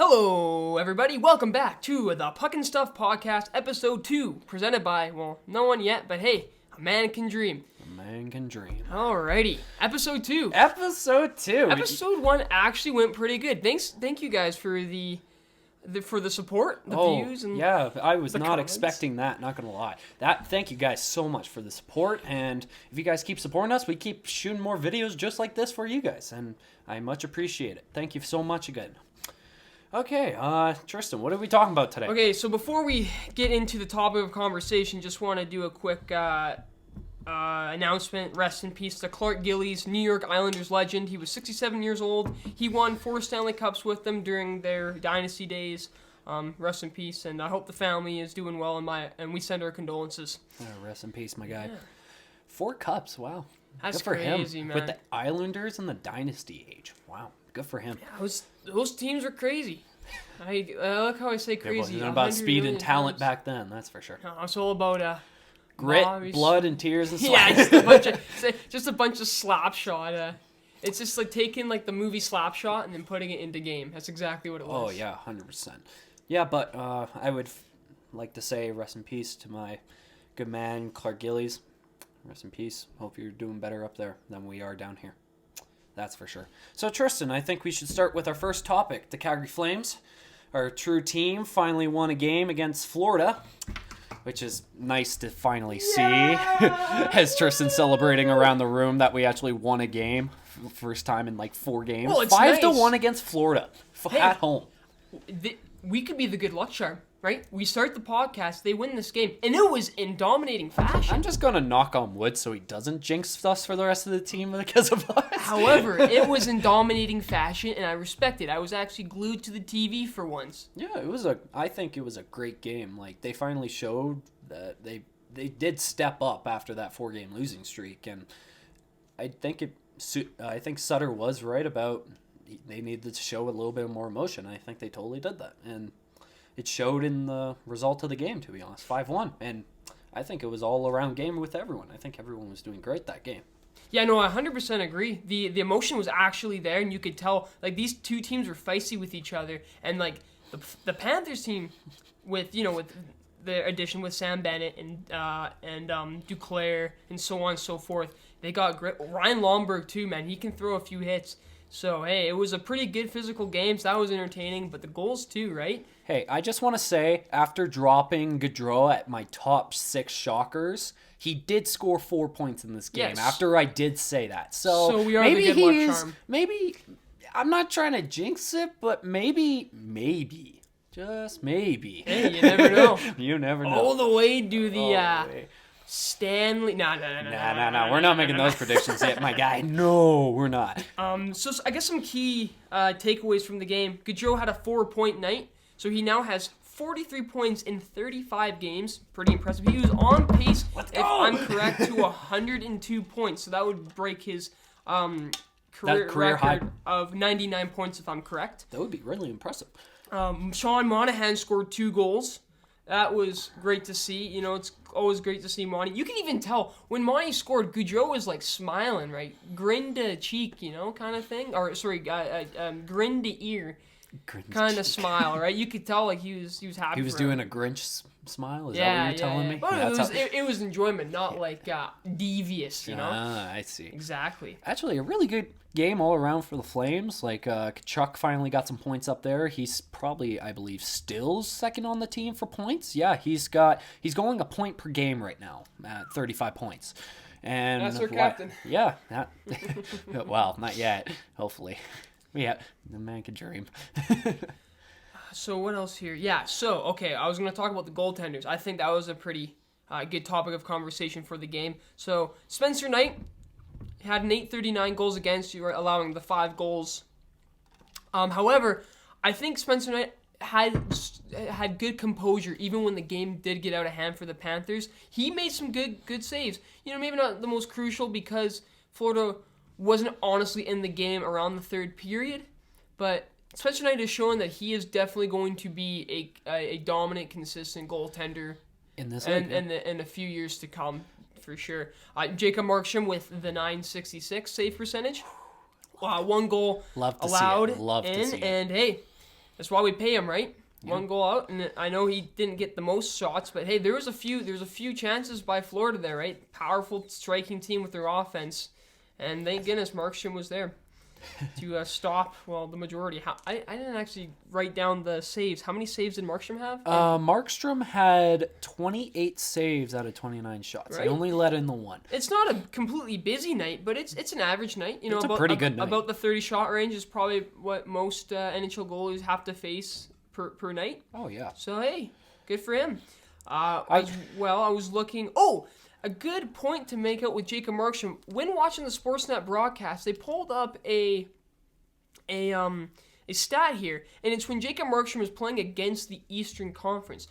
Hello, everybody. Welcome back to the Puck and Stuff Podcast, Episode 2, presented by, well, no one yet, but hey, a man can dream. A man can dream. Alrighty, Episode 2. Episode 2. Episode 1 actually went pretty good. Thank you guys for the support, the views, and yeah, I was not comments. expecting that, not gonna lie. Thank you guys so much for the support, and if you guys keep supporting us, we keep shooting more videos just like this for you guys, and I much appreciate it. Thank you so much again. Okay, Tristan, what are we talking about today? Okay, so before we get into the topic of conversation, just want to do a quick announcement. Rest in peace to Clark Gillies, New York Islanders legend. He was 67 years old. He won 4 Stanley Cups with them during their dynasty days. Rest in peace, and I hope the family is doing well, and we send our condolences. Rest in peace, my guy. Yeah. 4 cups, wow. That's good for crazy, him. man. With the Islanders in the dynasty age. Wow, good for him. Yeah, those teams are crazy. I like how I say crazy. It wasn't about 100 speed and million talent times. back then, that's for sure. No, it's all about Grit, bodies. blood, and tears and sweat. Yeah, just a bunch of slap shot. It's just like taking like the movie Slapshot and then putting it into game. That's exactly what it was. Oh yeah, 100%. Yeah, but I would like to say rest in peace to my good man Clark Gillies. Rest in peace. Hope you're doing better up there than we are down here. That's for sure. So Tristan, I think we should start with our first topic. The Calgary Flames, our true team, finally won a game against Florida, which is nice to finally see. As Tristan celebrating around the room that we actually won a game for the first time in like 4 games. Well, it's 5-1 nice. against Florida Hey. at home. We could be the good luck charm, right? We start the podcast, they win this game, and it was in dominating fashion. I'm just gonna knock on wood so he doesn't jinx us for the rest of the team because of us. However, it was in dominating fashion, and I respect it. I was actually glued to the TV for once. Yeah, I think it was a great game. Like they finally showed that they did step up after that 4-game losing streak, and I think Sutter was right about they needed to show a little bit more emotion. I think they totally did that, and it showed in the result of the game. To be honest, 5-1, and I think it was all around game with everyone. I think everyone was doing great that game. Yeah, no, I 100% agree. The emotion was actually there, and you could tell like these two teams were feisty with each other, and like the Panthers team with the addition with Sam Bennett and Duclair and so on and so forth. They got great. Ryan Lomberg too, man. He can throw a few hits. So hey, it was a pretty good physical game. So that was entertaining, but the goals too, right? Hey, I just want to say, after dropping Gaudreau at my top 6 shockers, he did score 4 points in this game. Yes. After I did say that, so we are maybe the good luck he is. charm. Maybe I'm not trying to jinx it, but maybe, just maybe. Hey, you never know. You never know. All the way to the All the way. Stanley. No. No. We're not making those predictions yet, my guy. No, we're not. So I guess some key takeaways from the game. Gaudreau had a 4-point night, so he now has 43 points in 35 games. Pretty impressive. He was on pace, if I'm correct, to 102 points. So that would break his career record high of 99 points, if I'm correct. That would be really impressive. Sean Monahan scored 2 goals. That was great to see. You know, it's always great to see Monty. You can even tell when Monty scored, Gaudreau was like smiling, right? Grin to cheek, kind of thing. Or sorry, grin to ear, kind of smile, right? You could tell like he was happy. He was for doing him. a Grinch smile. Is that what you're telling me? But it was enjoyment, not like devious, you know. Ah, I see. Exactly. Actually, a really good game all around for the Flames. Like Kachuk finally got some points up there. He's probably, I believe, still second on the team for points. Yeah, he's going a point per game right now at 35 points. And that's our captain. Yeah. Well, not yet. Hopefully. Yeah, the man can dream. So what else here? Yeah, so, okay, I was going to talk about the goaltenders. I think that was a pretty good topic of conversation for the game. So Spencer Knight had an .839 goals against, you, allowing the 5 goals. However, I think Spencer Knight had good composure even when the game did get out of hand for the Panthers. He made some good saves. Maybe not the most crucial because Florida wasn't honestly in the game around the 3rd period, but Spencer Knight is showing that he is definitely going to be a dominant, consistent goaltender in this in a few years to come, for sure. Jacob Markstrom with the .966 save percentage. 1 goal Love to allowed see it. Love in, to see it. and hey, That's why we pay him, right? Yeah. One goal out, and I know he didn't get the most shots, but hey, there's a few chances by Florida there, right? Powerful striking team with their offense, and thank goodness Markstrom was there to stop, the majority. I didn't actually write down the saves. How many saves did Markstrom have? Markstrom had 28 saves out of 29 shots. Right? He only let in the one. It's not a completely busy night, but it's an average night. You know, it's a pretty good night. About the 30-shot range is probably what most NHL goalies have to face per night. Oh, yeah. So, hey, good for him. I was looking... Oh! A good point to make out with Jacob Markstrom. When watching the Sportsnet broadcast, they pulled up a stat here, and it's when Jacob Markstrom is playing against the Eastern Conference.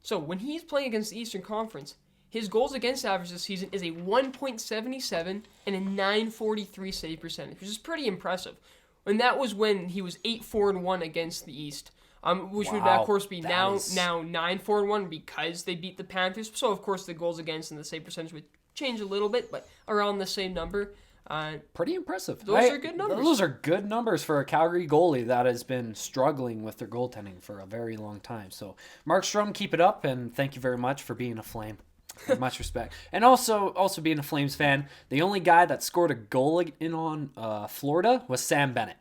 So when he's playing against the Eastern Conference, his goals against average this season is a 1.77 and a 943 save percentage, which is pretty impressive. And that was when he was 8-4-1 against the East. Which would, of course, be now 9-4-1 because they beat the Panthers. So, of course, the goals against and the save percentage would change a little bit, but around the same number. Pretty impressive. Those are good numbers. Those are good numbers for a Calgary goalie that has been struggling with their goaltending for a very long time. So, Markstrom, keep it up, and thank you very much for being a Flame. Much respect. And also being a Flames fan, the only guy that scored a goal on Florida was Sam Bennett.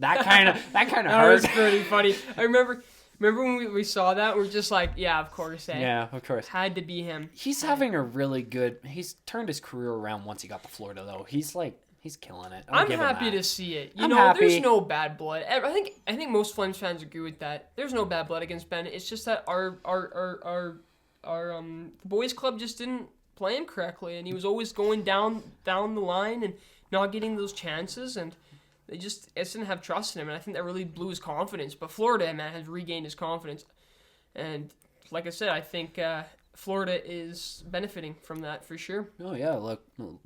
That kind of hurt. That was pretty funny. I remember when we saw that, we're just like, yeah, of course. Yeah, of course. Had to be him. He's having a really good... He's turned his career around once he got to Florida, though. He's killing it. I'm happy to see it. You know, there's no bad blood. I think most Flames fans agree with that. There's no bad blood against Bennett. It's just that our boys club just didn't play him correctly, and he was always going down the line and not getting those chances, and they just didn't have trust in him, and I think that really blew his confidence. But Florida, man, has regained his confidence. And like I said, I think Florida is benefiting from that for sure. Oh, yeah.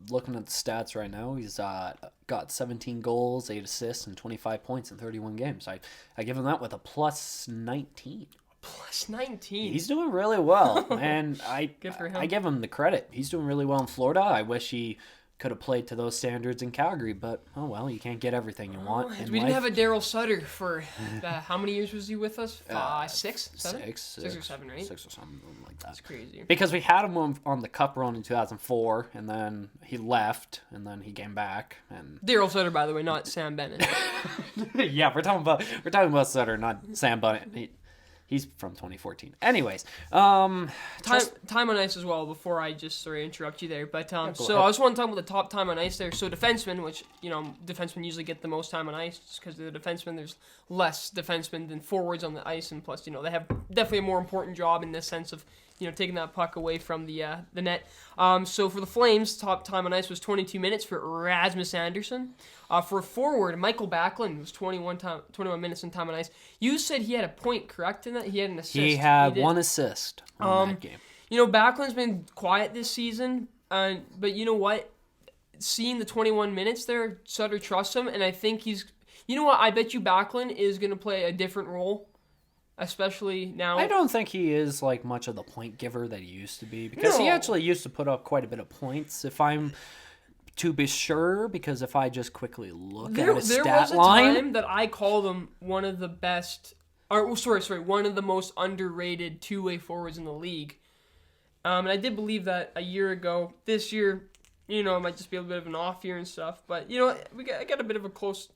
Looking at the stats right now, he's got 17 goals, 8 assists, and 25 points in 31 games. I give him that with a plus 19. Plus 19. He's doing really well, and Good for him. I give him the credit. He's doing really well in Florida. I wish he could have played to those standards in Calgary, but oh well, you can't get everything you want in we life. Didn't have a Daryl Sutter for how many years was he with us? 6, 7? 6 or 7, right? 6 or something like that. That's crazy. Because we had him on the Cup run in 2004, and then he left, and then he came back. And Daryl Sutter, by the way, not Sam Bennett. Yeah, we're talking about Sutter, not Sam Bennett. He's from 2014. Anyways, time on ice as well. Before I just interrupt you there, but I just want to talk about the top time on ice there. So defensemen, which defensemen usually get the most time on ice, just because the defensemen there's less defensemen than forwards on the ice, and plus they have definitely a more important job in this sense of taking that puck away from the net. So for the Flames, top time on ice was 22 minutes for Rasmus Andersson. For a forward, Michael Backlund was 21 minutes in time on ice. You said he had a point, correct, in that? He had an assist. He had one assist on that game. Backlund's been quiet this season, but you know what? Seeing the 21 minutes there, Sutter trusts him, and I think he's... You know what? I bet you Backlund is going to play a different role, especially now. I don't think he is like much of the point giver that he used to be, because he actually used to put up quite a bit of points, if I'm to be sure, because if I just quickly look at his stat line... There was a time that I called him one of the best... one of the most underrated two-way forwards in the league. And I did believe that a year ago. This year, it might just be a bit of an off year and stuff, but, I got a bit of a close...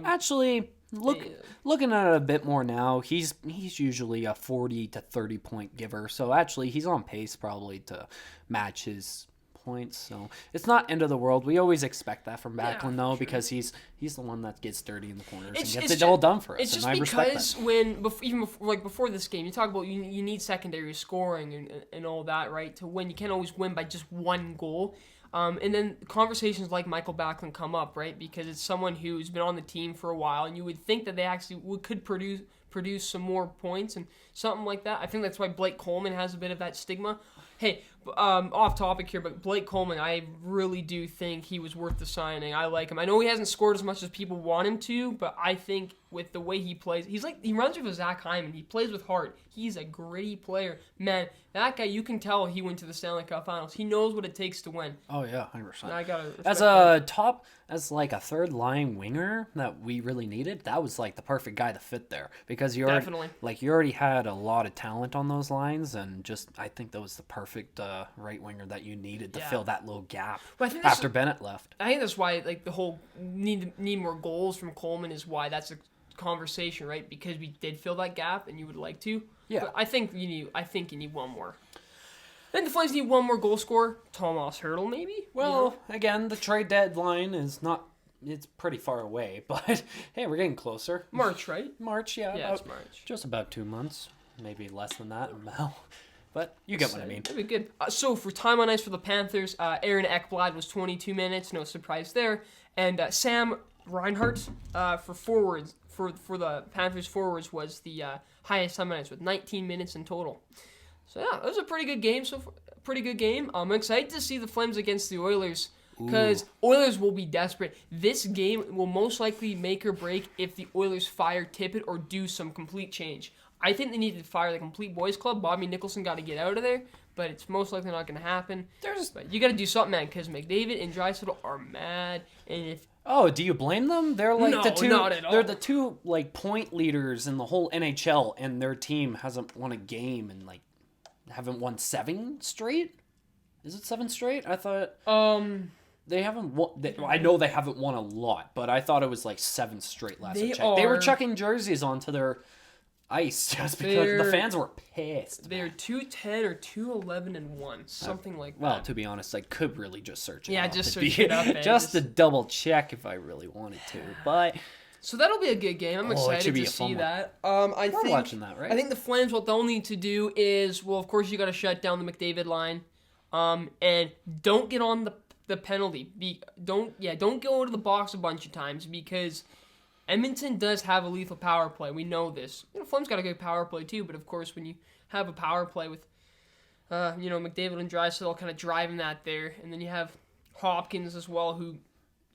Actually... Looking at it a bit more now, he's usually a 40 to 30 point giver. So actually, he's on pace probably to match his points. So it's not end of the world. We always expect that from Backlund though, because he's the one that gets dirty in the corners and gets it all done for us. It's just and I because before this game, you talk about you need secondary scoring and all that, right? To win, you can't always win by just one goal. And then conversations like Michael Backlund come up, right? Because it's someone who's been on the team for a while, and you would think that they actually could produce some more points and something like that. I think that's why Blake Coleman has a bit of that stigma. Hey, off topic here, but Blake Coleman, I really do think he was worth the signing. I like him. I know he hasn't scored as much as people want him to, but I think with the way he plays, he runs with a Zach Hyman. He plays with heart. He's a gritty player. Man, that guy, you can tell he went to the Stanley Cup Finals. He knows what it takes to win. Oh, yeah, 100%. I gotta as a as like a third line winger that we really needed, that was like the perfect guy to fit there because you Definitely. you already had a lot of talent on those lines, and just I think that was the perfect right winger that you needed to fill that little gap after Bennett left. I think that's why like the whole need more goals from Coleman is why that's a conversation, right? Because we did fill that gap, and you would like to. Yeah. But I think you need one more. I think the Flames need one more goal scorer. Tomas Hertl, maybe? Well, again, the trade deadline is not... It's pretty far away, but hey, we're getting closer. March, right? March, yeah. Yeah, it's March. Just about 2 months. Maybe less than that now. But you get what I mean. That'd be good. So for time on ice for the Panthers, Aaron Ekblad was 22 minutes. No surprise there. And Sam Reinhart for forwards, for the Panthers forwards was the highest time on ice with 19 minutes in total. So yeah, it was a pretty good game. I'm excited to see the Flames against the Oilers because Oilers will be desperate. This game will most likely make or break if the Oilers fire Tippett or do some complete change. I think they need to fire the complete boys club. Bobby Nicholson got to get out of there, but it's most likely not going to happen. But you got to do something, man, because McDavid and Draisaitl are mad, and if do you blame them? They're like no, the two. Not at all. They're the two like point leaders in the whole NHL, and their team hasn't won a game and like haven't won 7 straight. Is it 7 straight? I thought. They haven't won. I know they haven't won a lot, but I thought it was like 7 straight last I checked. They were chucking jerseys onto their ice just because the fans were pissed. They're 2-10 or 2-11-1, something like that. Well, to be honest, I could really just search it. Yeah, up just search it up. Just to double check if I really wanted to, but. So that'll be a good game. I'm excited to see that. I think watching that, right? I think the Flames, what they'll need to do is, well, of course, you got to shut down the McDavid line, and don't get on the penalty. Don't go to the box a bunch of times because Edmonton does have a lethal power play. We know this. Flames got a good power play too, but of course, when you have a power play with, McDavid and Draisaitl kind of driving that there, and then you have Hopkins as well, who.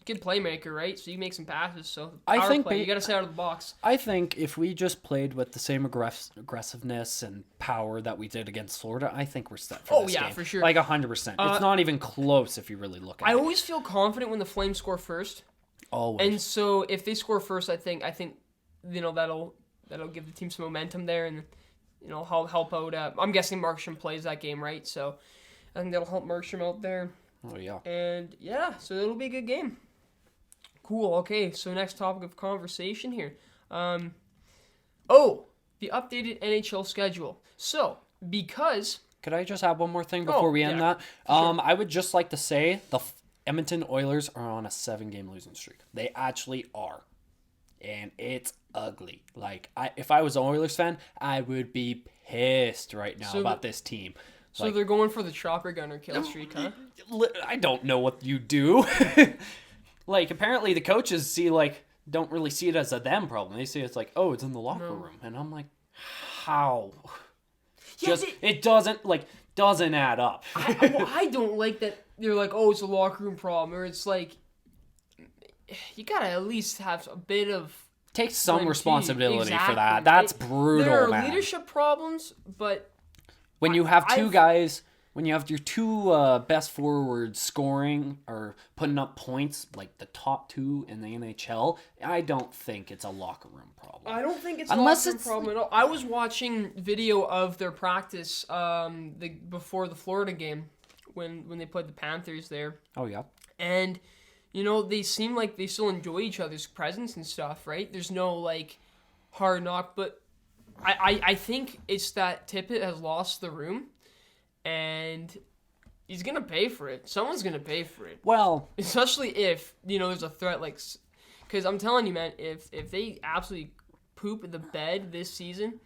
Good playmaker, right? So you make some passes. So power play, you got to stay out of the box. I think if we just played with the same aggressiveness and power that we did against Florida, I think we're set for this game. For sure. Like 100%. It's not even close if you really look at it. I always feel confident when the Flames score first. Always. And so if they score first, I think that'll give the team some momentum there, and help out. I'm guessing Markstrom plays that game, right? So I think that'll help Markstrom out there. Oh yeah. And yeah, so it'll be a good game. Cool. Okay, so next topic of conversation here. The updated NHL schedule. So, because... Could I just add one more thing before we end that? Sure. I would just like to say the Edmonton Oilers are on a 7-game losing streak. They actually are. And it's ugly. Like, if I was an Oilers fan, I would be pissed right now about this team. So they're going for the chopper gunner kill streak, huh? I don't know what you do. Like, apparently the coaches don't really see it as a them problem. They see it's like, it's in the locker room. And I'm like, how? Yeah, it doesn't add up. I don't like that they're like, it's a locker room problem. Or it's like, you gotta at least have a bit of... Take some responsibility for that. That's brutal, there are man. leadership problems, but... When you have two guys... When you have your 2 best forwards scoring or putting up points, like the top 2 in the NHL, I don't think it's a locker room problem. I don't think it's a locker room problem at all. I was watching video of their practice before the Florida game when they played the Panthers there. Oh, yeah. And, they seem like they still enjoy each other's presence and stuff, right? There's no, hard knock, but I think it's that Tippett has lost the room. And he's going to pay for it. Someone's going to pay for it. Well. Especially if, there's a threat because I'm telling you, man, if they absolutely poop the bed this season,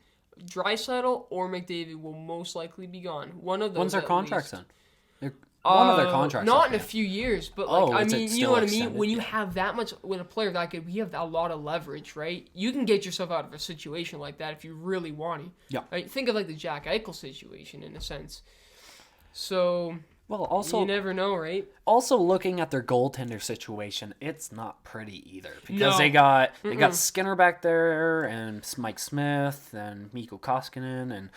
Draisaitl or McDavid will most likely be gone. One of those. When's their contracts then? One of their contracts. Not in a few years, but you know what I mean? When you yeah. have that much, when a player that good, we have a lot of leverage, right? You can get yourself out of a situation like that if you really want to. Yeah. Right? Think of the Jack Eichel situation in a sense. So, also you never know, right? Also, looking at their goaltender situation, it's not pretty either because they got Skinner back there and Mike Smith and Mikko Koskinen, and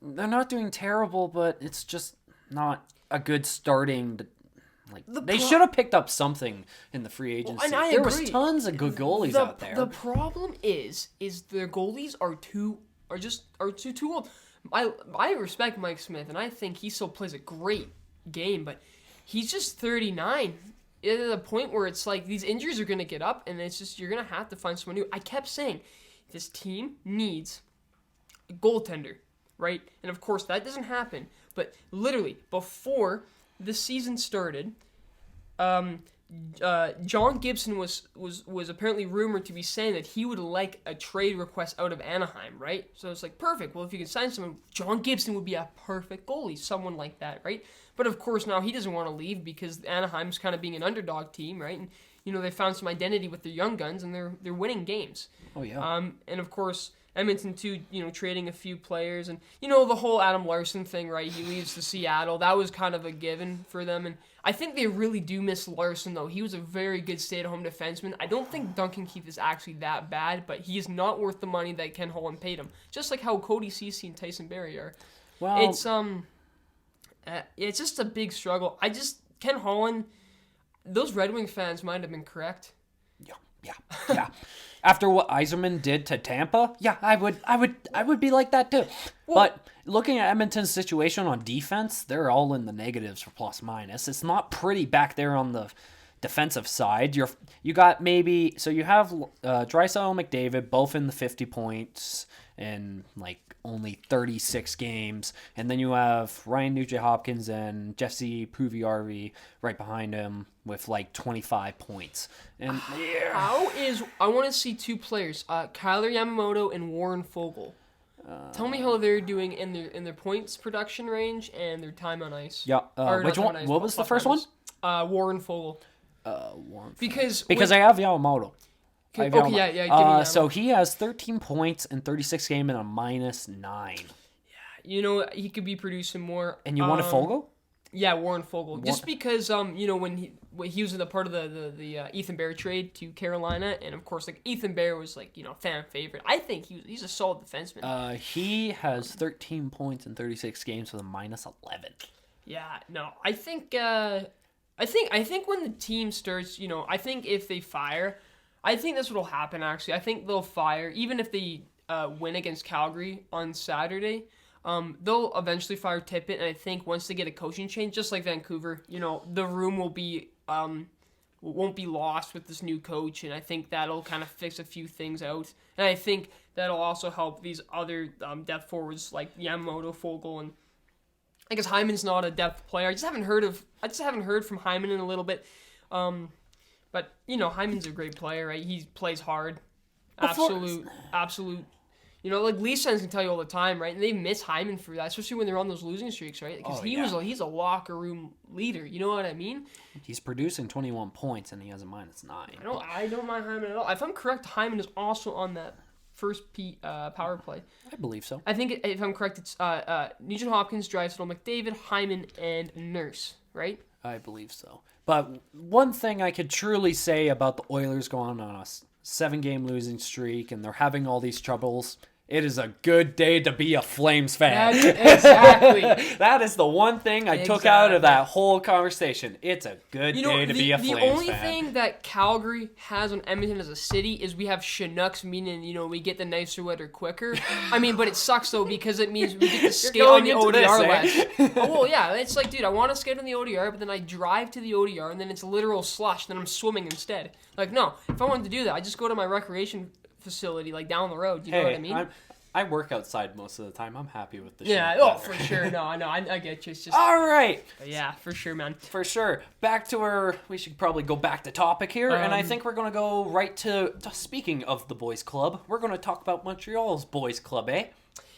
they're not doing terrible, but it's just not a good starting Like they should have picked up something in the free agency. and I there agree. was tons of good goalies out there. The problem is their goalies are too old. I respect Mike Smith, and I think he still plays a great game, but he's just 39. At the point where it's like these injuries are going to get up, and it's just you're going to have to find someone new. I kept saying this team needs a goaltender, right? And of course that doesn't happen. But literally before the season started, John Gibson was apparently rumored to be saying that he would like a trade request out of Anaheim, right? So it's like, perfect. Well, if you can sign someone, John Gibson would be a perfect goalie, someone like that, right? But of course now he doesn't want to leave because Anaheim's kind of being an underdog team, right? And they found some identity with their young guns and they're winning games. Oh yeah. And of course Edmonton too, trading a few players and the whole Adam Larson thing, right? He leaves to Seattle. That was kind of a given for them, and I think they really do miss Larson though. He was a very good stay-at-home defenseman. I don't think Duncan Keith is actually that bad, but he is not worth the money that Ken Holland paid him. Just like how Cody Ceci and Tyson Barrie are. Well, it's just a big struggle. Ken Holland, those Red Wing fans might have been correct. Yeah. After what Yzerman did to Tampa, yeah, I would be like that too. Well, but looking at Edmonton's situation on defense, they're all in the negatives for plus minus. It's not pretty back there on the defensive side. You have Draisaitl and McDavid both in the 50 points in like only 36 games, and then you have Ryan Nugent-Hopkins and Jesse Puljujarvi right behind him with like 25 points. And I want to see two players, Kyler Yamamoto and Warren Foegele. Tell me how they're doing in their points production range and their time on ice. Yeah. Which one? What was the first one? Warren Foegele. Warren. Because I have Yamamoto. Okay, give me Yamamoto. So he has 13 points in 36 games and a -9. Yeah, he could be producing more. And you wanted Foegele? Yeah, Warren Foegele. Just because when he was in the part of the Ethan Bear trade to Carolina, and of course like Ethan Bear was like fan favorite. I think he's a solid defenseman. He has 13 points in 36 games with a -11. Yeah, no, I think when the team starts, I think if they fire, I think that's what'll happen. Actually, I think they'll fire even if they win against Calgary on Saturday. They'll eventually fire Tippett, and I think once they get a coaching change, just like Vancouver, the room will be won't be lost with this new coach, and I think that'll kind of fix a few things out, and I think that'll also help these other depth forwards like Yamamoto, Foegele, and I guess Hyman's not a depth player. I just haven't heard from Hyman in a little bit, but Hyman's a great player, right? He plays hard, absolute. Like Lee Sens can tell you all the time, right? And they miss Hyman for that, especially when they're on those losing streaks, right? Because he's a locker room leader. You know what I mean? He's producing 21 points and he has a -9. I don't mind Hyman at all. If I'm correct, Hyman is also on that first power play. I believe so. I think if I'm correct, it's Nugent-Hopkins, Draisaitl, McDavid, Hyman, and Nurse, right? I believe so. But one thing I could truly say about the Oilers going on a 7-game losing streak and they're having all these troubles. It is a good day to be a Flames fan. Exactly. That is the one thing I took out of that whole conversation. It's a good day to be a Flames fan. The only thing that Calgary has on Edmonton as a city is we have Chinooks, meaning, we get the nicer weather quicker. I mean, but it sucks, though, because it means we get to skate on the ODR less. Oh, well, yeah. It's like, dude, I want to skate on the ODR, but then I drive to the ODR, and then it's literal slush, then I'm swimming instead. Like, no. If I wanted to do that, I just go to my recreation facility like down the road. You know what I mean? I work outside most of the time. I'm happy with the for sure. No, I know. I get you. It's just all right. Yeah, for sure, man. For sure. Back to we should probably go back to topic here, and I think we're gonna go right to speaking of the boys club. We're gonna talk about Montreal's boys club, eh?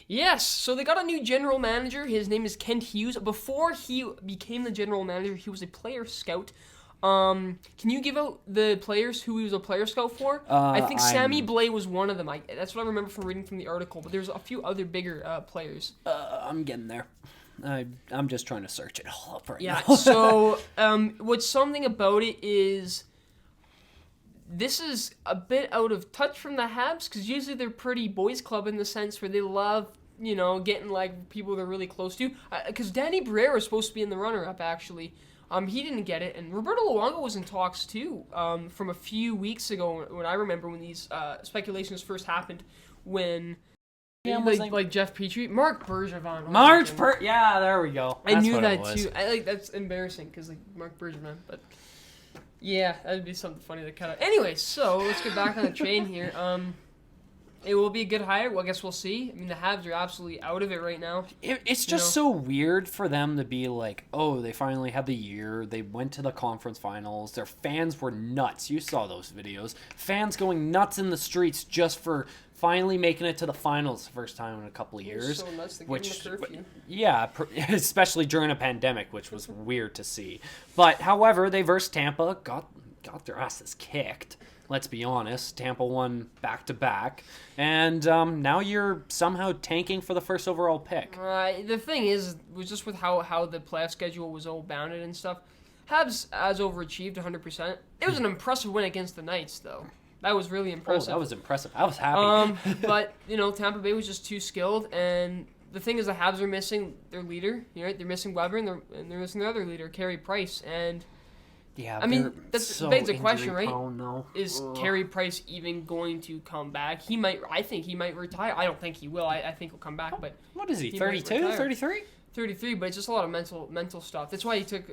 Yes. So they got a new general manager. His name is Kent Hughes. Before he became the general manager, he was a player scout. Can you give out the players who he was a player scout for? I think Sammy Blais was one of them. That's what I remember from reading from the article. But there's a few other bigger players. I'm getting there. I'm just trying to search it all up right now. Yeah. So what's something about it is this is a bit out of touch from the Habs because usually they're pretty boys club in the sense where they love getting like people they're really close to. Because Danny Briere is supposed to be in the runner-up actually. He didn't get it, and Roberto Luongo was in talks too. From a few weeks ago, when I remember when these speculations first happened, when like Jeff Petrie, Marc Bergevin. Yeah, there we go. I knew that too. That's embarrassing because like Marc Bergevin, but yeah, that'd be something funny to cut out. Anyway, so let's get back on the train here. It will be a good hire. Well, I guess we'll see. I mean, the Habs are absolutely out of it right now. It's just so weird for them to be like, oh, they finally had the year. They went to the conference finals. Their fans were nuts. You saw those videos. Fans going nuts in the streets just for finally making it to the finals the first time in a couple of years. So nuts, they gave them a curfew. Yeah, especially during a pandemic, which was weird to see. But, however, they versed Tampa, got their asses kicked. Let's be honest. Tampa won back-to-back. And now you're somehow tanking for the first overall pick. The thing is, was just with how the playoff schedule was all bounded and stuff, Habs has overachieved 100%. It was an impressive win against the Knights, though. That was really impressive. Oh, that was impressive. I was happy. But, Tampa Bay was just too skilled. And the thing is, the Habs are missing their leader. They're missing Weber, and they're missing their other leader, Carey Price. And yeah, I mean, that's so begs the question, right? No. Is Carey Price even going to come back? I think he might retire. I don't think he will. I think he'll come back. But what is he 32, 33? 33, but it's just a lot of mental stuff. That's why he took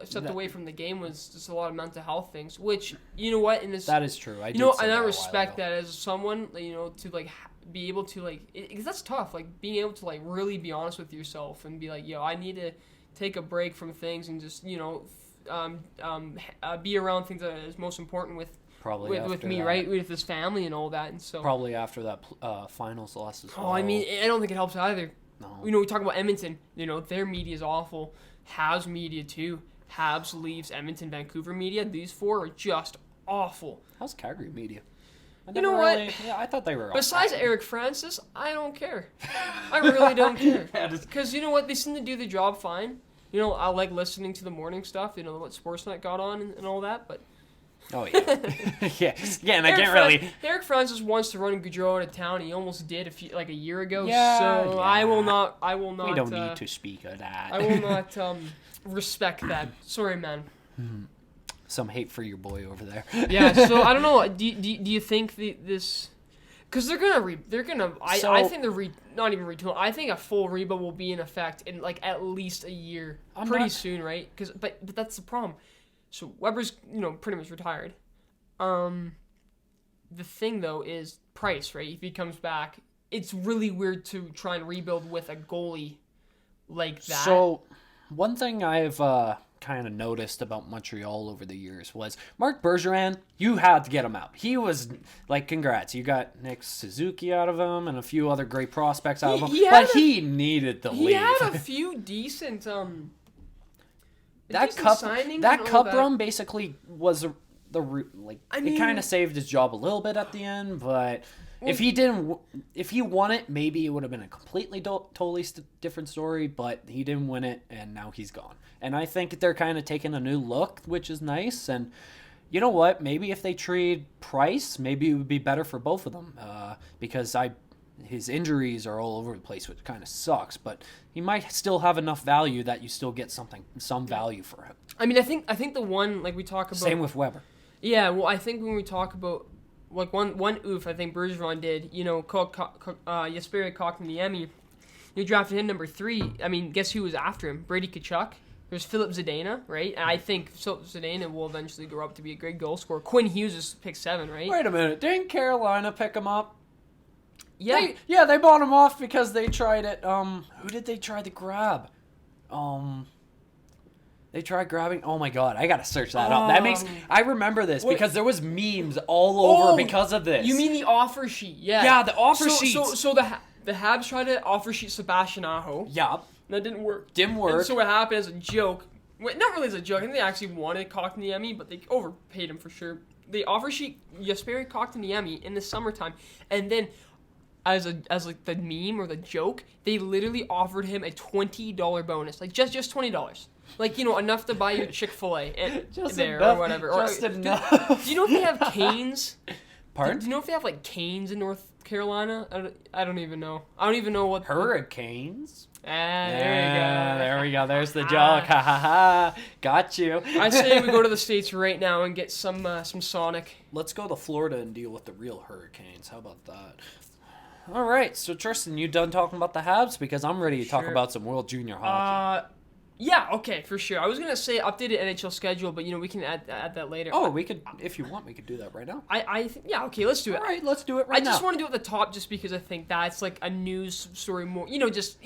stepped away from the game, was just a lot of mental health things. Which, you know what, that is true. I respect that as someone, to like be able to because that's tough. Like being able to like really be honest with yourself and be like, yo, I need to take a break from things and just be around things that is most important with me, that. right? With his family and all that, and so probably after that finals loss as well. Oh, I mean, I don't think it helps either. No. We talk about Edmonton. Their media is awful. Habs media too. Habs, Leafs, Edmonton, Vancouver media. These four are just awful. How's Calgary media? You know what? Yeah, I thought they were. Besides Eric Francis, I don't care. I really don't care. Because you know what? They seem to do the job fine. I like listening to the morning stuff. What Sportsnet got on and all that, but. Oh yeah, yeah, and I can't really. Eric Francis wants to run Gaudreau out of town. He almost did a year ago. Yeah, so yeah. I will not. We don't need to speak of that. I will not respect that. Sorry, man. Some hate for your boy over there. Yeah. So I don't know. Do you think this? Because they're gonna. I think not even retool. I think a full rebuild will be in effect in at least a year, soon, right? But that's the problem. So Weber's, pretty much retired. The thing, though, is Price, right? If he comes back, it's really weird to try and rebuild with a goalie like that. So, one thing I've kind of noticed about Montreal over the years was Marc Bergevin, you had to get him out. He was, congrats. You got Nick Suzuki out of him and a few other great prospects out of him. He needed to leave. He had a few decent... That cup run basically was it kind of saved his job a little bit at the end, but if he won it, maybe it would have been a completely totally different story, but he didn't win it and now he's gone. And I think they're kind of taking a new look, which is nice. And you know what? Maybe if they trade Price, maybe it would be better for both of them, because his injuries are all over the place, which kind of sucks, but he might still have enough value that you still get some value for him. I mean, I think the one, we talk about... Same with Weber. Yeah, well, I think when we talk about, one oof I think Bergeron did, Jesperi Kotkaniemi, you drafted him number 3. I mean, guess who was after him? Brady Tkachuk. There's Philip Zadina, right? And I think Zadina will eventually grow up to be a great goal scorer. Quinn Hughes is pick 7, right? Wait a minute. Didn't Carolina pick him up? Yeah. They bought him off because they tried it. Who did they try to grab? They tried grabbing. Oh my god, I gotta search that up. I remember this because there was memes all over because of this. You mean the offer sheet? Yeah. Yeah, the offer sheet. So the Habs tried to offer sheet Sebastian Aho. Yup. That didn't work. And so what happened as a joke? Not really as a joke. I think they actually wanted Kotkaniemi, but they overpaid him for sure. They offer sheet Jesperi Kotkaniemi in the summertime, and then. As the meme or the joke, they literally offered him a $20 bonus, just $20, enough to buy your Chick-fil-A or whatever. Just enough. Do you know if they have Canes? Pardon? Do you know if they have Canes in North Carolina? I don't even know. I don't even know what Hurricanes. There you go. There we go. There's the joke. Ha ha ha. Got you. I say we go to the States right now and get some Sonic. Let's go to Florida and deal with the real hurricanes. How about that? All right. So, Tristan, you done talking about the Habs? Because I'm ready to talk about some World Junior hockey. Yeah, okay, for sure. I was gonna say updated NHL schedule, but we can add that later. Oh, we could, if you want, we could do that right now. I think okay, let's do it. All right, let's do it right now. I just want to do it at the top, just because I think that's like a news story more. It's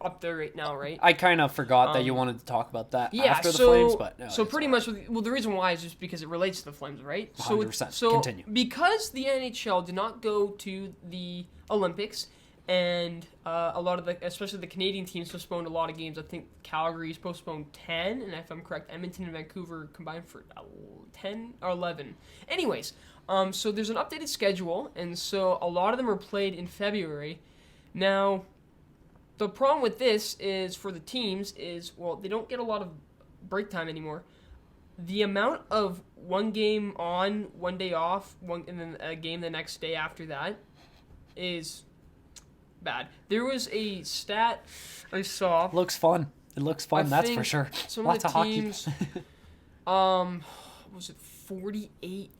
up there right now, right? I kind of forgot that you wanted to talk about that after the Flames, but no, so pretty much. The reason why is just because it relates to the Flames, right? 100%. So Continue. Because the NHL did not go to the Olympics. And a lot of especially the Canadian teams postponed a lot of games. I think Calgary's postponed 10, and if I'm correct, Edmonton and Vancouver combined for 10 or 11. Anyways, so there's an updated schedule, and so a lot of them are played in February. Now, the problem with this is for the teams is, well, they don't get a lot of break time anymore. The amount of one game on, one day off, and then a game the next day after that is bad. There was a stat I saw. Looks fun. It looks fun, that's for sure. Some Lots of the of teams, hockey. was it 48?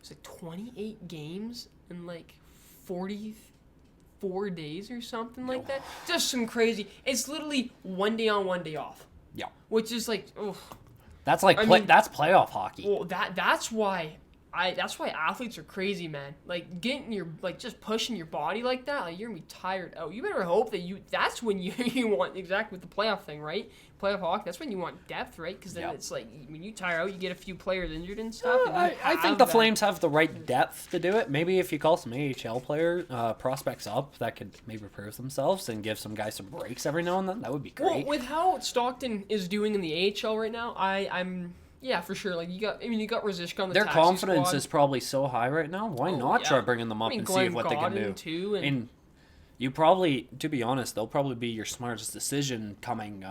Was it 28 games in like 44 days or something like that? Just some crazy. It's literally one day on, one day off. Yeah. Which is like, That's like that's playoff hockey. Well, that's why athletes are crazy, man. Like getting just pushing your body like that, like you're gonna be tired out. You better hope that that's when you want exactly with the playoff thing, right? Playoff hockey, that's when you want depth, right? Because then it's like when you tire out, you get a few players injured and stuff. I think the Flames have the right depth to do it. Maybe if you call some AHL prospects up that could maybe prove themselves and give some guys some breaks every now and then, that would be great. Well, with how Stockton is doing in the AHL right now, I'm. Yeah, for sure. Like you got Ruzicka on the Their taxi confidence squad. is probably so high right now. Why not try bringing them up and see what they can do? Too, and you probably, to be honest, they'll probably be your smartest decision coming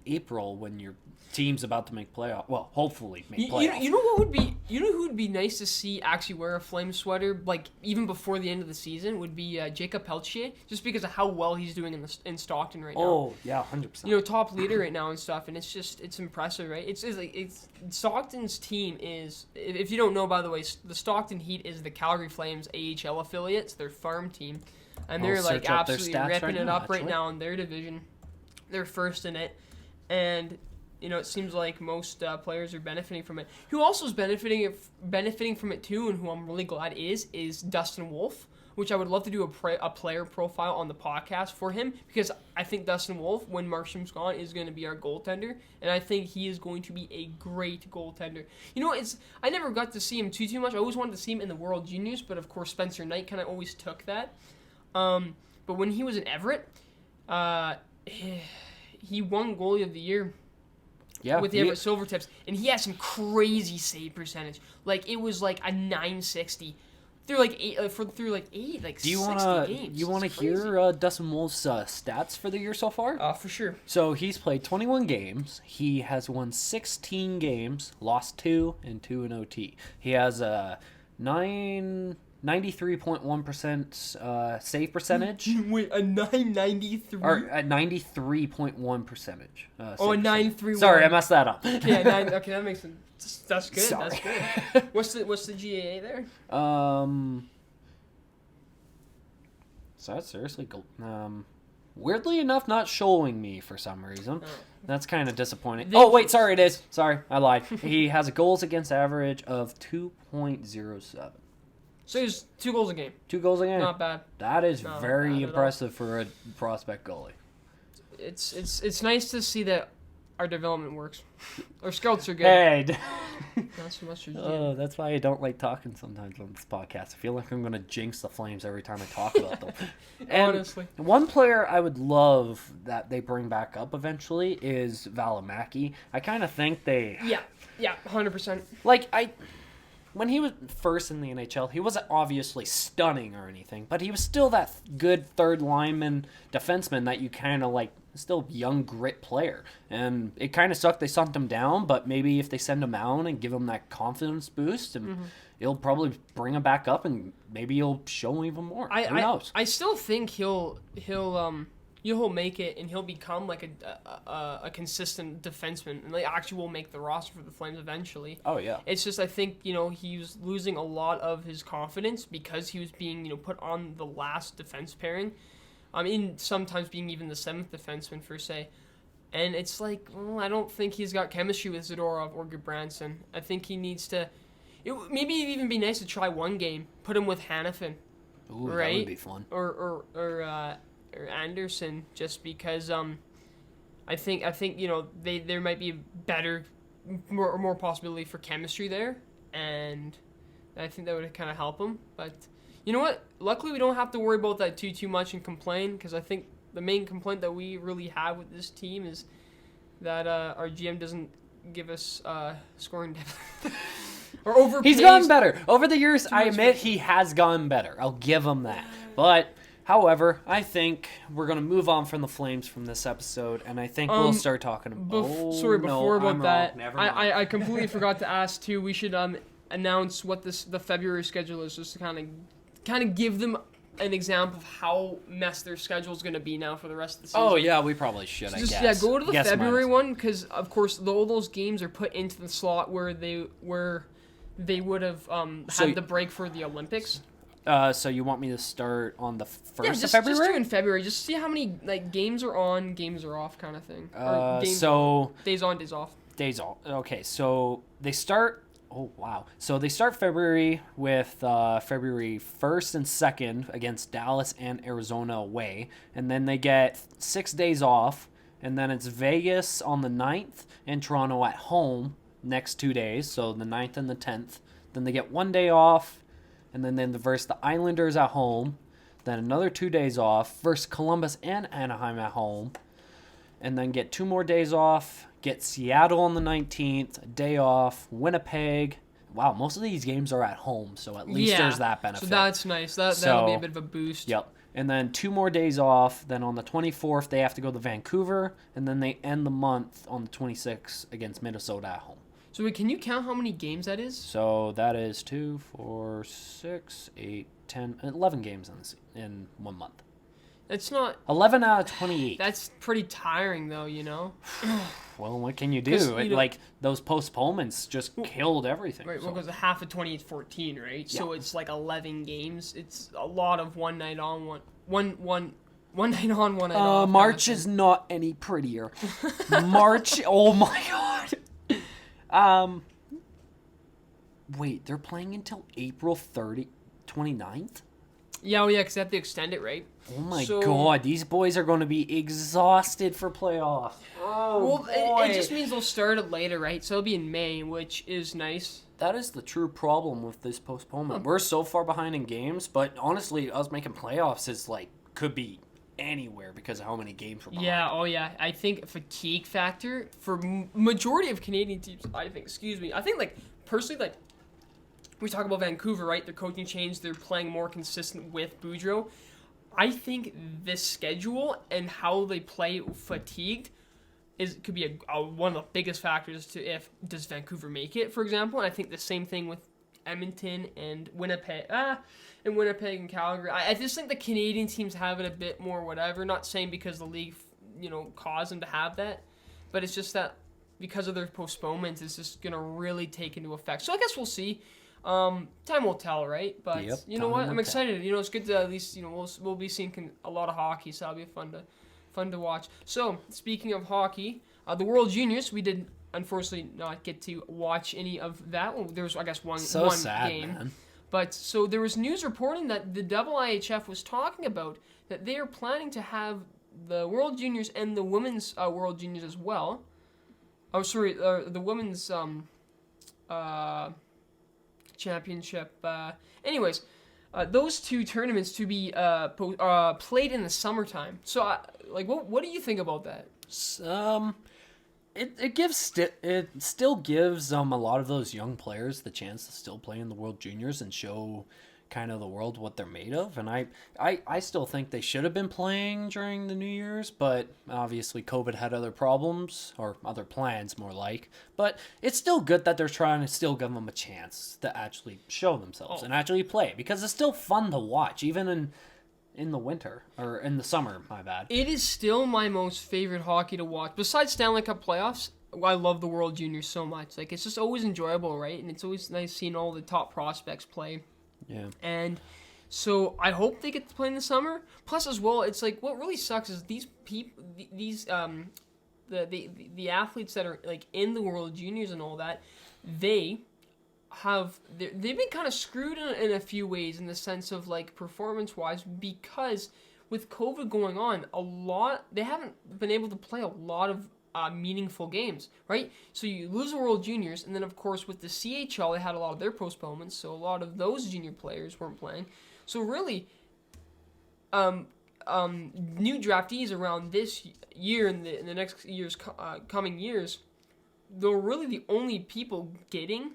April when your team's about to make playoff. Well, hopefully make playoffs. You know who would be nice to see actually wear a Flame sweater like even before the end of the season would be Jacob Peltier, just because of how well he's doing in Stockton right now. Oh yeah, 100%. Top leader right now and stuff, and it's impressive, right? It's Stockton's team is, if you don't know, by the way, the Stockton Heat is the Calgary Flames AHL affiliate. It's their farm team, and they're like absolutely ripping it up right now in their division. They're first in it, and it seems like most players are benefiting from it. Who also is benefiting from it too, and who I'm really glad is Dustin Wolf, which I would love to do a player profile on the podcast for him, because I think Dustin Wolf, when Markstrom's gone, is going to be our goaltender, and I think he is going to be a great goaltender. I never got to see him too much. I always wanted to see him in the World Juniors, but of course Spencer Knight kind of always took that. But when he was in Everett, he won goalie of the year. Yeah, with the Everett Silvertips, and he had some crazy save percentage. Like it was like a 960 through like eight Do you 60 games. You want to hear Dustin Wolf's stats for the year so far? For sure. So he's played 21 games. He has won 16 games, lost 2, and 2 in OT. He has a 93.1% save percentage. Wait, a 993? Or a 93.1 percentage. A 931. Sorry, I messed that up. Okay, that makes sense. That's good. Sorry. That's good. What's the GAA there? So that's seriously weirdly enough not showing me for some reason. That's kind of disappointing. Wait, sorry, it is. Sorry, I lied. He has a goals against average of 2.07. So he's 2 goals a game. 2 goals a game. Not bad. That is very impressive for a prospect goalie. It's nice to see that our development works. Our scouts are good. Hey. Not so much. That's why I don't like talking sometimes on this podcast. I feel like I'm going to jinx the Flames every time I talk about them. And honestly. One player I would love that they bring back up eventually is Valimaki. I kind of think they... Yeah, 100%. When he was first in the NHL, he wasn't obviously stunning or anything, but he was still that good third lineman defenseman that you kind of still young grit player. And it kind of sucked they sent him down, but maybe if they send him out and give him that confidence boost and He'll probably bring him back up, and maybe he'll show him even more. Who knows? I still think he'll make it, and he'll become like a consistent defenseman, and like actually will make the roster for the Flames eventually. Oh yeah. It's just I think he was losing a lot of his confidence because he was being put on the last defense pairing. I mean, sometimes being even the seventh defenseman per se. And it's like, well, I don't think he's got chemistry with Zadorov or Gudbranson. I think he needs to. Maybe it'd even be nice to try one game, put him with Hanifin, Ooh, right? That would be fun. Or Anderson, just because I think there might be better, more possibility for chemistry there, and I think that would kind of help him. But you know what? Luckily, we don't have to worry about that too much and complain, because I think the main complaint that we really have with this team is that our GM doesn't give us scoring depth. Or overpays. He's gotten better. Over the years, I admit he has gotten better. I'll give him that. But, however, I think we're going to move on from the Flames from this episode, and I think we'll start talking about... I completely forgot to ask, too. We should announce what the February schedule is, just to kind of give them an example of how messed their schedule is going to be now for the rest of the season. Oh, yeah, we probably should, I guess. Yeah, go to the February one, because, of course, all those games are put into the slot where they would have had the break for the Olympics. So you want me to start on the 1st of February? Just do in February. Just see how many games are on, games are off kind of thing. Days on, days off. Days off. Okay, so they start... Oh, wow. So they start February with February 1st and 2nd against Dallas and Arizona away. And then they get 6 days off. And then it's Vegas on the 9th and Toronto at home next 2 days. So the 9th and the 10th. Then they get 1 day off. And then they verse the Islanders at home. Then another 2 days off. Versus Columbus and Anaheim at home. And then get 2 more days off. Get Seattle on the 19th, a day off, Winnipeg. Wow, most of these games are at home, so at least there's that benefit. So that's nice. That'll be a bit of a boost. Yep. And then 2 more days off. Then on the 24th, they have to go to Vancouver. And then they end the month on the 26th against Minnesota at home. So can you count how many games that is? So that is 2, 4, 6, 8, 10, 11 games in 1 month. It's not 11 out of 28. That's pretty tiring, though. Well, what can you do? Those postponements just killed everything. Right. Well, because half of 28 is 14, right? Yeah. So it's like 11 games. It's a lot of one night on, one night on, one night off. March is not any prettier. March. Oh my God. Wait, they're playing until April 29th? Yeah, because they have to extend it, right? Oh my God, these boys are going to be exhausted for playoffs. Oh, well, it just means they'll start it later, right? So it'll be in May, which is nice. That is the true problem with this postponement. We're so far behind in games, but honestly, us making playoffs is could be anywhere because of how many games we're behind. Yeah, I think fatigue factor for majority of Canadian teams, I think, personally, we talk about Vancouver, right? Their coaching change, they're playing more consistent with Boudreau. I think this schedule and how they play fatigued could be one of the biggest factors to does Vancouver make it, for example. And I think the same thing with Edmonton and Winnipeg, and Calgary. I just think the Canadian teams have it a bit more whatever. Not saying because the league, caused them to have that, but it's just that because of their postponements, it's just gonna really take into effect. So I guess we'll see. Time will tell, right? But you know what? I'm excited. It's good to at least we'll be seeing a lot of hockey, so that'll be fun to watch. So speaking of hockey, the World Juniors, we did unfortunately not get to watch any of that. Well, there was I guess one sad, game, man. But so there was news reporting that the IIHF was talking about that they are planning to have the World Juniors and the Women's World Juniors as well. Oh, sorry, the Women's Championship. Anyways, those two tournaments to be played in the summertime. So, what do you think about that? It still gives a lot of those young players the chance to still play in the World Juniors and show kind of the world what they're made of, and I still think they should have been playing during the New Year's, but obviously COVID had other problems or other plans more like. But it's still good that they're trying to still give them a chance to actually show themselves and actually play, because it's still fun to watch even in the winter or in the summer. My bad. It is still my most favorite hockey to watch besides Stanley Cup playoffs. I love the World Juniors so much. Like, it's just always enjoyable, right? And it's always nice seeing all the top prospects play. Yeah. And so I hope they get to play in the summer. Plus, as well, it's like what really sucks is these people, the athletes that are like in the World Juniors and all that, they've been kind of screwed in a few ways in the sense of like performance wise, because with COVID going on, they haven't been able to play a lot of meaningful games, right? So you lose the World Juniors, and then of course with the CHL, they had a lot of their postponements, so a lot of those junior players weren't playing. So really, new draftees around this year and the next year's coming years, they're really the only people getting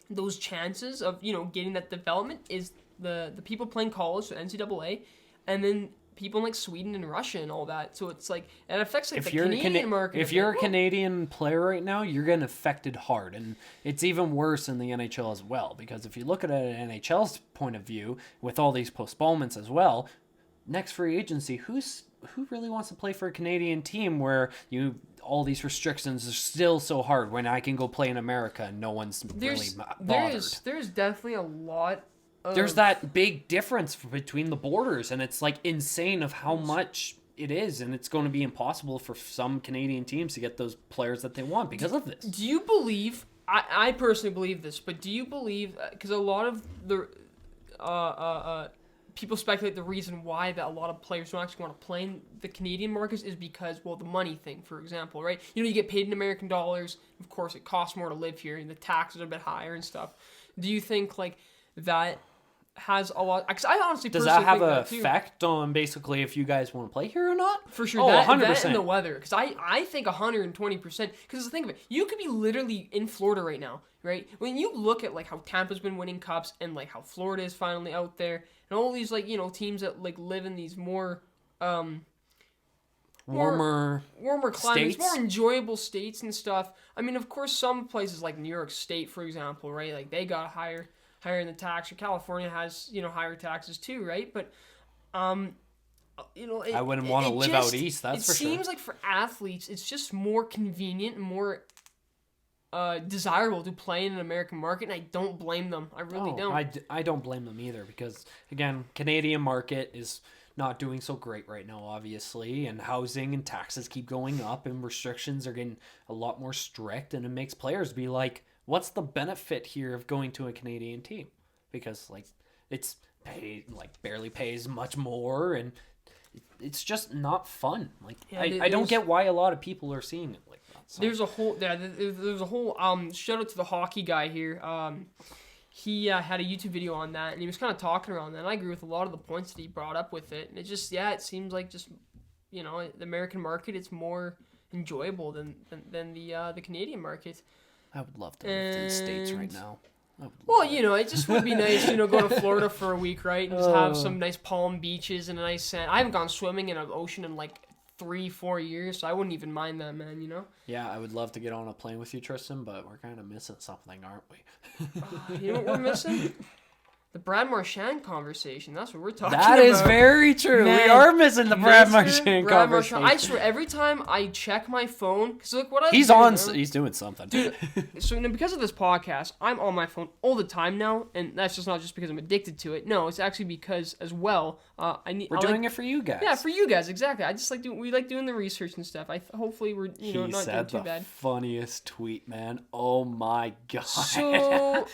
those chances of getting that development is the people playing college, so NCAA, and then people in like Sweden and Russia and all that. So it's like it affects like the Canadian market. If you're a Canadian player right now, you're getting affected hard, and it's even worse in the NHL as well. Because if you look at it at NHL's point of view, with all these postponements as well, next free agency, who really wants to play for a Canadian team where all these restrictions are still so hard when I can go play in America and no one's really bothered? There's definitely a lot. There's that big difference between the borders, and it's like insane of how much it is, and it's going to be impossible for some Canadian teams to get those players that they want because of this. Do you believe, I personally believe this, but do you believe, because a lot of the people speculate the reason why that a lot of players don't actually want to play in the Canadian markets is because, well, the money thing, for example, right? You get paid in American dollars. Of course, it costs more to live here, and the taxes are a bit higher and stuff. Do you think, like, that has a lot? Because I honestly does that have an effect on basically if you guys want to play here or not? For sure. 100%. That and the weather, because I think 120%. Because think of it, you could be literally in Florida right now, right? When you look at like how Tampa's been winning cups and like how Florida is finally out there, and all these like teams that like live in these more warmer climates, more enjoyable states and stuff. I mean, of course, some places like New York State, for example, right? Like they got higher in the tax, or California has higher taxes too, right? But I wouldn't want to live out east. That's for sure. It seems like for athletes, it's just more convenient and more desirable to play in an American market, and I don't blame them. I really don't. I don't blame them either, because again, Canadian market is not doing so great right now, obviously, and housing and taxes keep going up, and restrictions are getting a lot more strict, and it makes players be like, what's the benefit here of going to a Canadian team? Because like it's paid, like barely pays much more, and it's just not fun. Like I don't get why a lot of people are seeing it like that. So. There's a whole shout out to the hockey guy here. He had a YouTube video on that, and he was kind of talking around that. And I agree with a lot of the points that he brought up with it. And it just it seems like just the American market, it's more enjoyable than the Canadian market. I would love to live in the States right now. Well, it just would be nice, go to Florida for a week, right? And just have some nice palm beaches and a nice sand. I haven't gone swimming in an ocean in like 3-4 years, so I wouldn't even mind that, man, Yeah, I would love to get on a plane with you, Tristan, but we're kind of missing something, aren't we? You know what we're missing? The Brad Marchand conversation. That's what we're talking about. That is very true. Man, we are missing the Brad Marchand conversation. I swear, every time I check my phone, because look what he's doing something. Dude, so because of this podcast, I'm on my phone all the time now, and that's just not just because I'm addicted to it. No, it's actually because as well, we're doing it for you guys. Yeah, for you guys, exactly. I just we like doing the research and stuff. Hopefully we're not doing too bad. He said the funniest tweet, man. Oh my god. So.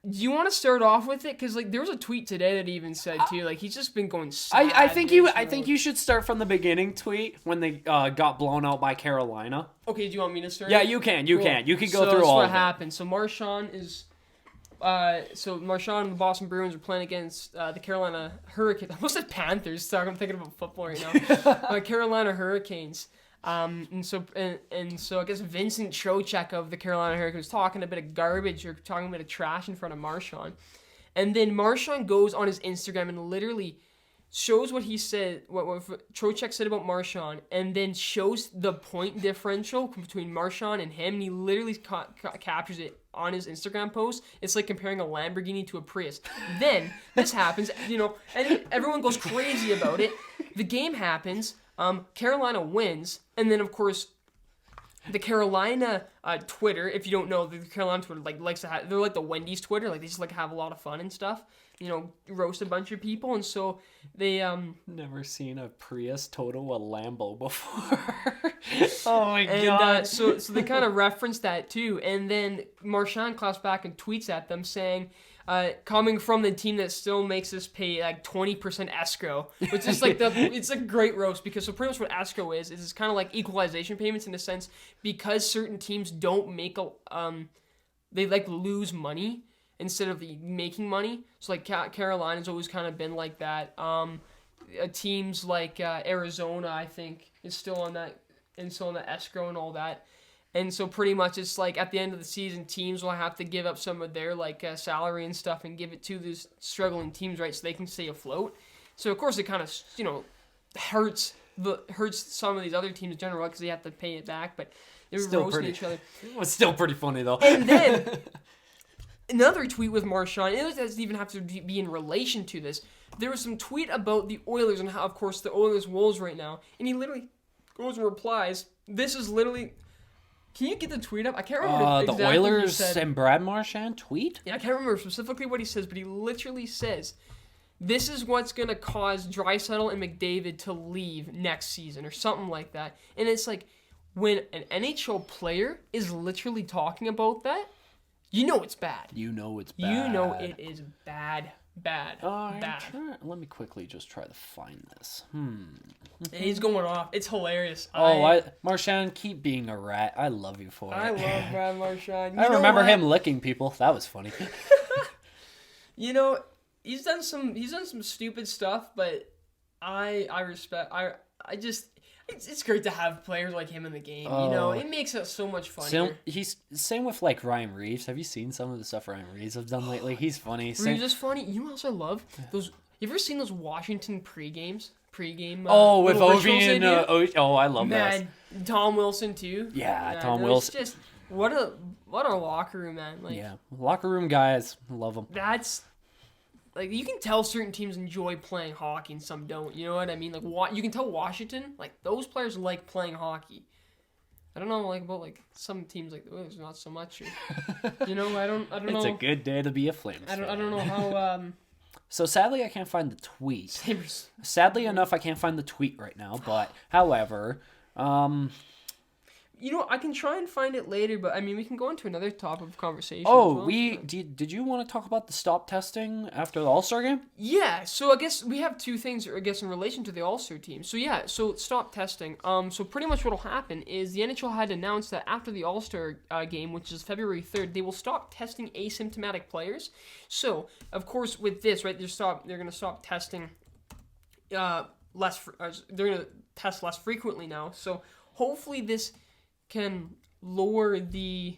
Do you want to start off with it? Because there was a tweet today that he even said too. He's just been going sad. I think you should start from the beginning tweet when they got blown out by Carolina. Okay, do you want me to start? Yeah, you can. You can go through all of it. So what happened. So Marchand is, Marchand and the Boston Bruins are playing against the Carolina Hurricanes. I almost said Panthers. Sorry, I'm thinking about football right now. Carolina Hurricanes. And so I guess Vincent Trocheck of the Carolina Hurricanes was talking a bit of garbage or talking a bit of trash in front of Marchand. And then Marchand goes on his Instagram and literally shows what he said, what Trocheck said about Marchand, and then shows the point differential between Marchand and him. And he literally captures it on his Instagram post. It's like comparing a Lamborghini to a Prius. Then this happens, and everyone goes crazy about it. The game happens. Carolina wins, and then of course, the Carolina Twitter. If you don't know, the Carolina Twitter likes to have. They're like the Wendy's Twitter. Like they just have a lot of fun and stuff. Roast a bunch of people, and so they never seen a Prius total a Lambo before. Oh my god! So they kind of referenced that too, and then Marchand claps back and tweets at them saying, coming from the team that still makes us pay like 20% escrow, which is like it's a great roast because so pretty much what escrow is it's kind of like equalization payments in a sense because certain teams don't make they lose money instead of making money. So like Carolina's always kind of been like that. Teams like Arizona, I think, is still on that escrow and all that. And so pretty much it's like at the end of the season, teams will have to give up some of their salary and stuff and give it to these struggling teams, right, so they can stay afloat. So of course it kind of hurts some of these other teams in general because they have to pay it back, but they're roasting each other. It was still pretty funny though. And then another tweet with Marchand, it doesn't even have to be in relation to this. There was some tweet about the Oilers and how, of course, the Oilers Wolves right now, and he literally goes and replies. This is literally. Can you get the tweet up? I can't remember exactly the Oilers and Brad Marchand tweet? Yeah, I can't remember specifically what he says, but he literally says, this is what's going to cause Draisaitl and McDavid to leave next season or something like that. And it's like, when an NHL player is literally talking about that, you know it's bad. You know it's bad. You know it is bad. Bad. Let me quickly just try to find this. And he's going off. It's hilarious. Marchand, keep being a rat. I love you for it. I love Brad Marchand. I remember him licking people. That was funny. He's done some stupid stuff, but I respect. I just. It's great to have players like him in the game. It makes it so much funnier. He's same with Ryan Reeves. Have you seen some of the stuff Ryan Reeves have done lately? He's funny. Reeves is funny. You know what else I love? Those. You ever seen those Washington pregame? With Ovi and I love that. Man, Tom Wilson too. Yeah, Tom Wilson. Just what a locker room, man. Locker room guys, love them. That's. You can tell certain teams enjoy playing hockey and some don't. You know what I mean? You can tell Washington, those players like playing hockey. I don't know, about some teams there's not so much. I don't know. It's a good day to be a Flames fan. I don't know how. So sadly, I can't find the tweet. Sadly enough, I can't find the tweet right now. But however, I can try and find it later, but we can go into another topic of conversation. Did you want to talk about the stop testing after the All-Star game? Yeah, so I guess we have two things, in relation to the All-Star team. So yeah, so stop testing. So pretty much what'll happen is the NHL had announced that after the All-Star game, which is February 3rd, they will stop testing asymptomatic players. So, of course, with this, right, they're going to stop testing they're going to test less frequently now. So hopefully this can lower the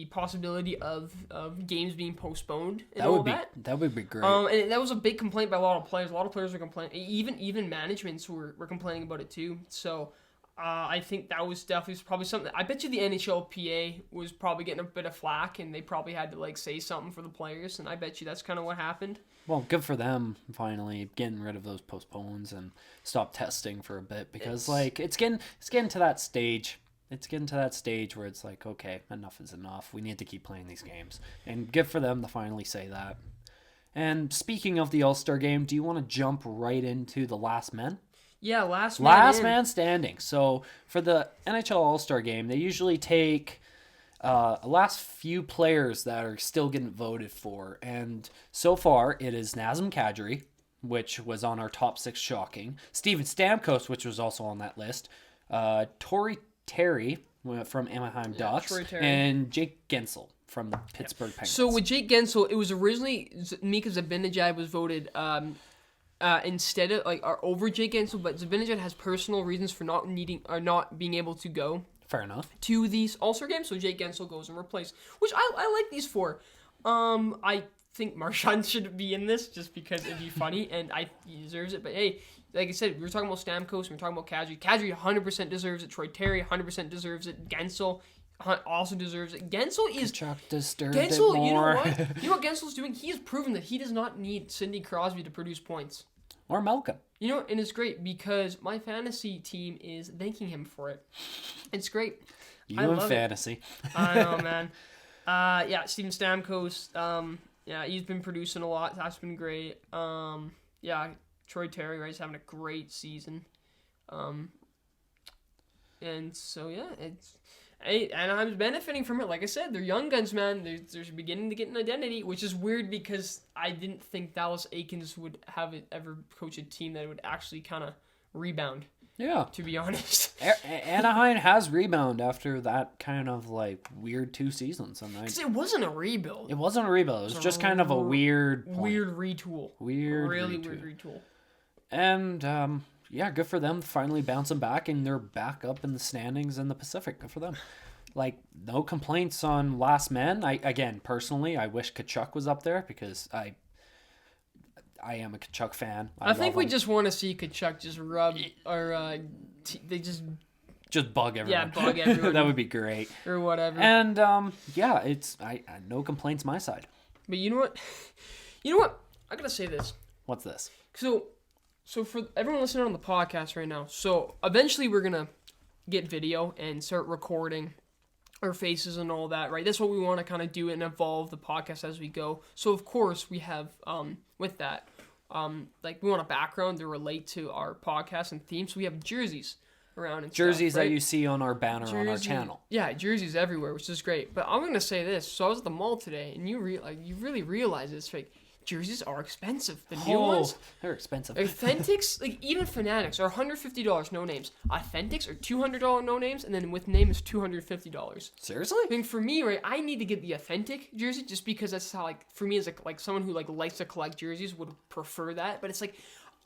possibility of games being postponed and that would be great. And that was a big complaint by a lot of players. A lot of players were complaining. Even managements were complaining about it too. So I think that was definitely probably something. I bet you the NHLPA was probably getting a bit of flack, and they probably had to say something for the players. And I bet you that's kind of what happened. Well, good for them finally getting rid of those postpones and stop testing for a bit because it's getting to that stage. It's getting to that stage where it's okay, enough is enough. We need to keep playing these games, and good for them to finally say that. And speaking of the All-Star game, do you want to jump right into the last men? Yeah, last man standing. So for the NHL All-Star game, they usually take last few players that are still getting voted for, and so far it is Nazem Kadri, which was on our top 6 shocking, Steven Stamkos, which was also on that list, Torrey Terry from Anaheim Ducks, and Jake Gensel from the Pittsburgh Penguins. So with Jake Gensel, it was originally Mika Zibanejad was voted instead of over Jake Gensel, but Zibanejad has personal reasons for not being able to go. Fair enough. To these All-Star games, so Jake Gensel goes and replace, which I like these for. I think Marchand should be in this just because it'd be funny, and he deserves it. But hey, like I said, we were talking about Stamkos, we were talking about Kadri. Kadri 100% deserves it. Troy Terry 100% deserves it. Gensel also deserves it. Gensel is... Kachuk deserved Gensel, it more. you know what? You know what Gensel's doing? He has proven that he does not need Sidney Crosby to produce points. Or Malcolm. You know, and it's great because my fantasy team is thanking him for it. It's great. You and fantasy. I know, man. Yeah, Steven Stamkos. Yeah, he's been producing a lot. That's been great. Yeah, Troy Terry, right, he's having a great season. And so yeah, and I'm benefiting from it. Like I said, they're young guns, man. They're beginning to get an identity, which is weird because I didn't think Dallas Eakins would have it ever coach a team that would actually kind of rebound. Yeah. To be honest. Anaheim has rebound after that kind of like weird 2 seasons. And it wasn't a rebuild. It wasn't a rebuild. It was just kind of a weird point. Weird retool. Weird retool. And yeah, good for them finally bouncing back, and they're back up in the standings in the Pacific. Good for them. Like, no complaints on last man. Personally, I wish Kachuk was up there because I am a Kachuk fan. I think we just want to see Kachuk just rub or they just bug everyone. Yeah, bug everyone. That would be great. Or whatever. And yeah, it's I no complaints my side. But you know what? You know what? I gotta say this. What's this? So for everyone listening on the podcast right now, so eventually we're gonna get video and start recording our faces and all that, right? That's what we want to kind of do and evolve the podcast as we go. So of course we have with that like we want a background to relate to our podcast and theme. So we have jerseys around and jerseys stuff, right? That you see on our banner on our channel. Yeah, jerseys everywhere, which is great. But I'm gonna say this. So I was at the mall today, and you really realize it's like jerseys are expensive. The new ones, they're expensive. Authentics, like even Fanatics, are $150 no names. Authentics are $200 no names, and then with name is $250. Seriously? I think for me, right, I need to get the authentic jersey just because that's how, like, for me as like someone who like likes to collect jerseys would prefer that. But it's like,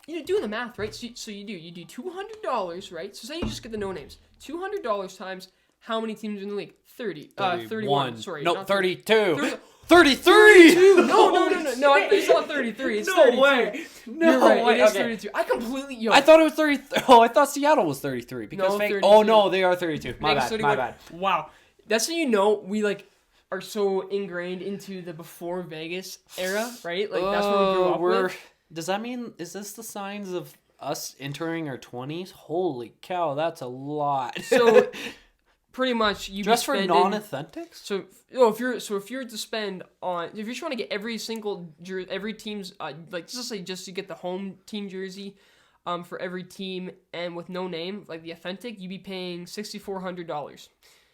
you know, doing the math, right? So you do $200, right? So say you just get the no names, $200 times how many teams in the league? 31. Sorry, no, 32. 33! No, it's not 33. It's 32. Way. No You're right, way. it is Okay. 32. I completely... I thought it was 30. Oh, I thought Seattle was 33. Because no, 32. Oh, no, they are 32. My bad. Wow. That's how you know we, like, are so ingrained into the before Vegas era, right? Like, that's what we grew up with. Does that mean... Is this the signs of us entering our 20s? Holy cow, that's a lot. So... Pretty much, you just for non-authentics. So, if you're to spend on, if you're trying to get every team's like just to get the home team jersey, for every team and with no name, like the authentic, you'd be paying $6,400.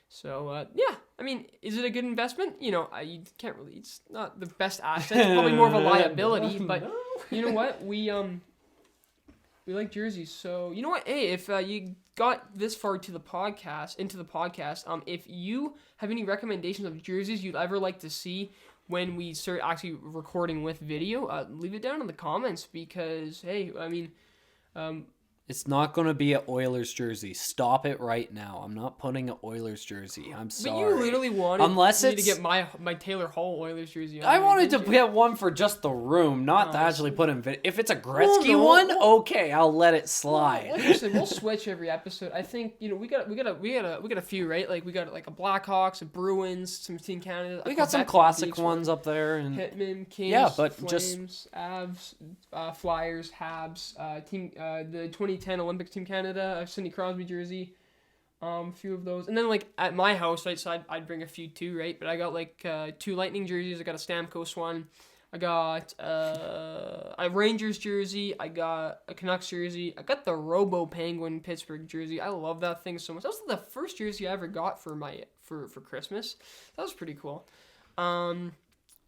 So yeah, I mean, is it a good investment? You know, you can't really. It's not the best asset. It's probably more of a liability. But you know what? We like jerseys. So you know what? Hey, if you got this far into the podcast, if you have any recommendations of jerseys you'd ever like to see when we start actually recording with video, leave it down in the comments because hey, I mean, it's not going to be an Oilers jersey. Stop it right now. I'm not putting an Oilers jersey. I'm sorry. But you literally wanted me to get my Taylor Hall Oilers jersey. I wanted to get one for just the room, not to actually put in video. If it's a Gretzky one, okay, I'll let it slide. Like I said, we'll switch every episode. I think we got a few, right? Like we got like a Blackhawks, a Bruins, some Team Canada. We got some classic ones up there, and Hitmen, Kings, Flames, Avs, Flyers, Habs, the 2010 Olympic Team Canada, Sidney Crosby jersey, a few of those, and then like at my house, right, so I'd bring a few too, right? But I got like 2 Lightning jerseys. I got a Stamkos one. I got a Rangers jersey. I got a Canucks jersey. I got the Robo Penguin Pittsburgh jersey. I love that thing so much. That was the first jersey I ever got for Christmas. That was pretty cool.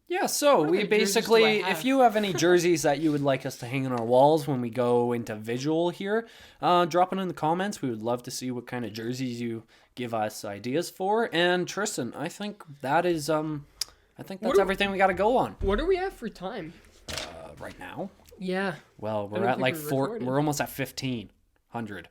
Yeah, so we basically, if you have any jerseys that you would like us to hang on our walls when we go into visual here, drop it in the comments. We would love to see what kind of jerseys you give us ideas for. And Tristan, I think that is, that's everything we got to go on. What are we at for time? Right now? Yeah. Well, we're at like we're almost at 1,500.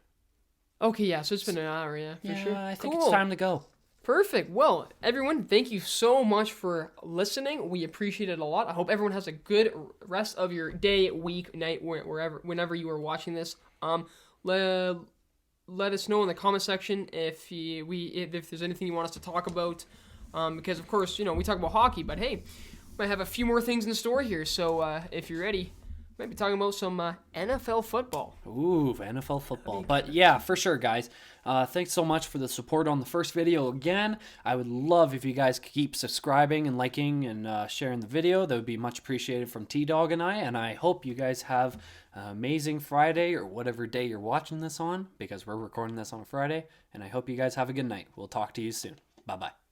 Okay, yeah, so it's been an hour, yeah, for sure. I think it's time to go. Perfect. Well, everyone, thank you so much for listening. We appreciate it a lot. I hope everyone has a good rest of your day, week, night, whenever you are watching this. Let us know in the comment section if there's anything you want us to talk about. Because of course, we talk about hockey, but hey, we might have a few more things in store here. So if you're ready, we might be talking about some NFL football. Ooh, NFL football. But yeah, for sure, guys. Thanks so much for the support on the first video again. I would love if you guys could keep subscribing and liking and sharing the video. That would be much appreciated from T-Dog and I. And I hope you guys have an amazing Friday or whatever day you're watching this on, because we're recording this on a Friday. And I hope you guys have a good night. We'll talk to you soon. Bye-bye.